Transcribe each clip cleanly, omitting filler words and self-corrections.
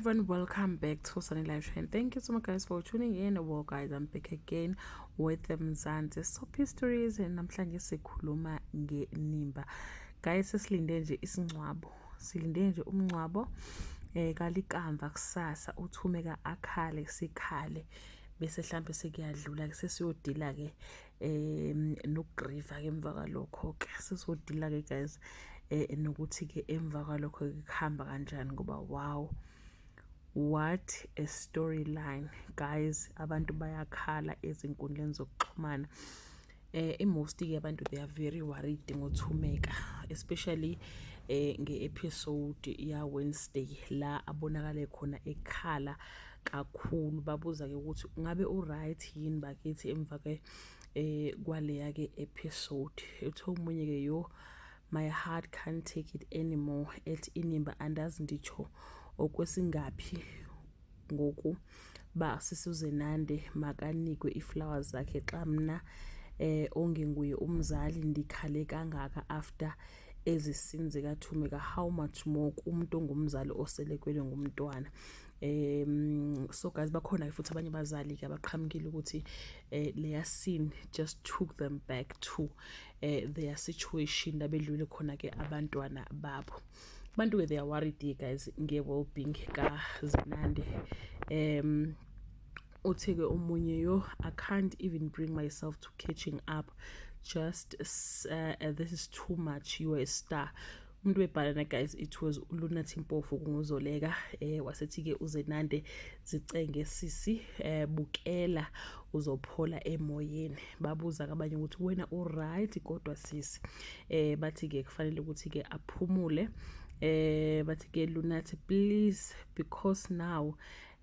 everyone, welcome back to Sunny Life Trend. Thank you so much guys for tuning in. Well guys, I'm back again with the Mzansi Soap Stories and namhlanje sikhuluma ngeNimba. Guys, sesilinde nje isingcwabo. Silinde nje umngcwabo kalikamva kusasa uthumeka akhale sikhale bese mhlambe sekuyadlula ke sesiyodila ke nokugriva ke emva kalokho ke sesiyodila ke guys nokuthi ke emva kalokho kuhamba kanjani ngoba wow, what a storyline guys. Abantu bayakhala ezinkundleni zokuxhumana. Most ke abantu they are very worried ngothumeka, especially nge-episode ya Wednesday la abonakale khona ekhala kakhulu. Babuza ke ukuthi ngabe u-right yini bakithi emva ke kwaleya ke episode. Etho umunye ke yo, my heart can't take it anymore. Ethi iNimba andazi nditsho okwesingaphi ngoku ba sisuzenande makanikwe iflowers zakhe xa mna ongenguye umzali ndikhale kangaka after ezisinze kaThumeka. How much more umuntu ongumzali oselekwele ngumntwana. So guys, bakhona futhi abanye abazali ke abaqhamukile ukuthi leya scene just took them back to their situation labedlule khona ke abantwana babo. Abantu ke they are worried guys nge-well-being kaZenande. Utheke umunye yo, I can't even bring myself to catching up. Just this is too much. You are a star. Umuntu webhalana guys, it was uLunathi Mpofu kunguzoleka wasethi ke uZenande zicenge sisi bukela uzophola emoyeni. Babuza kabanye ukuthi wena u right kodwa sisi bathi ke kufanele ukuthi ke aphumule. Bathi ke Lunathi please, because now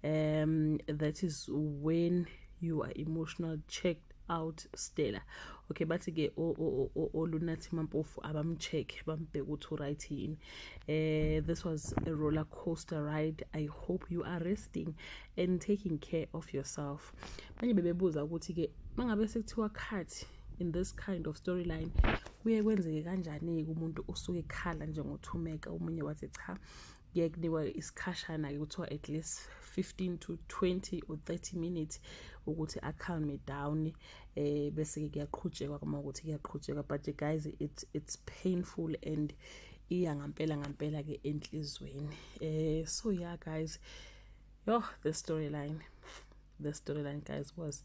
that is when you are emotional checked out Stella. Okay, bathi ke Lunathi Mpofu abamcheck bambheka ukuthi right yini. This was a roller coaster ride. I hope you are resting and taking care of yourself. Manje bebebuza ukuthi ke mangabe sekuthiwa cut in this kind of storyline kuye kwenzeke kanjani umuntu osuke ekhala njengothumeka. Umunye wathi cha, kunikwa isikhashana ke kuthiwa at least 15 to 20 or 30 minutes ukuthi calm down bese ke kuyaqhutshekwa kama ukuthi kuyaqhutshekwa. But guys, it's painful and iya ngampela ke enhlizweni. So yeah guys, the storyline guys was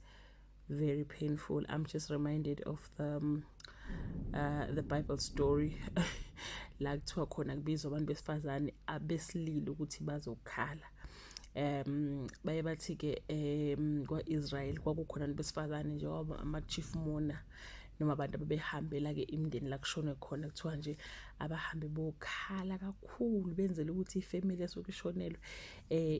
very painful. I'm just reminded of the Bible story la kuthiwa khona kubizwa abantu besifazane abesilile ukuthi bazokhala. Baye bathi ke kwa-Israel kwakukhona besifazane nje ama-chief mourner noma abantu ababehambela ke imindeni la kushone khona, kuthiwa nje abahambe bokhala kakhulu benzele ukuthi ifamily esokushonelwe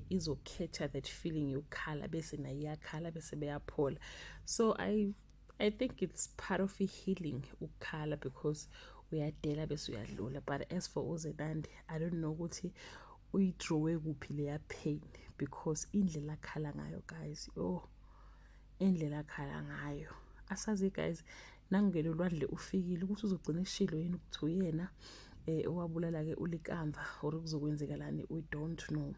izokhetha that feeling yokukhala bese nayo iyakhala bese beyaphola. So I think it's part of a healing ukukhala because uyadela bese uyadlula. But as for uZenande, I don't know ukuthi uyidrowe kuphi leya pain because indlela akhala ngayo guys, indlela akhala ngayo asazi guys. Nangelo lwadle ufikile ukuthi uzogcina eshilo yini ukuthi uyena owabulala ke ulikamva or kuzokwenzekalani, we don't know.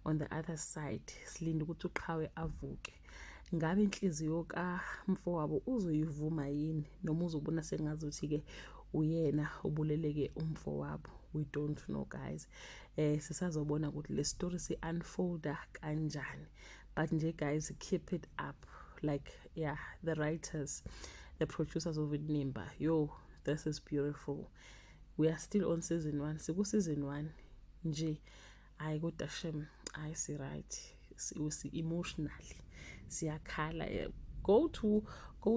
On the other side silinde ukuthi uqhawe avuke. Ngabe inhliziyo kaMfowabo uzoyivuma yini noma uzobona sengazuthi ke uyena obuleleke umfowabo? We don't know guys. Sisazobona ukuthi le story si unfolda kanjani. But nje guys, keep it up. Like the writers, the producers of iNimba, this is beautiful. We are still on season 1. Siku season 1 nje ayi kodwa shem ayi si right, si emotionally siyakhala. Go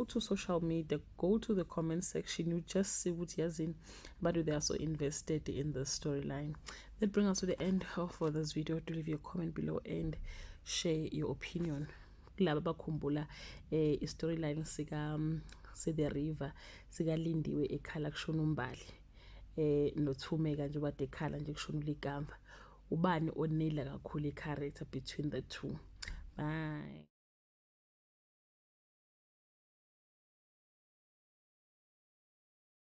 to social media, go to the comment section, you just see what yazini, but they are so invested in the storyline. That brings us to the end of this video. Do leave your comment below and share your opinion. Laba bakhumbula storyline sika The River sikalindiwe ekhala kushona umbali nothumeka nje bade ekhala nje kushona ulikamva. Ubani onela kakhulu i-character between the two? Bye.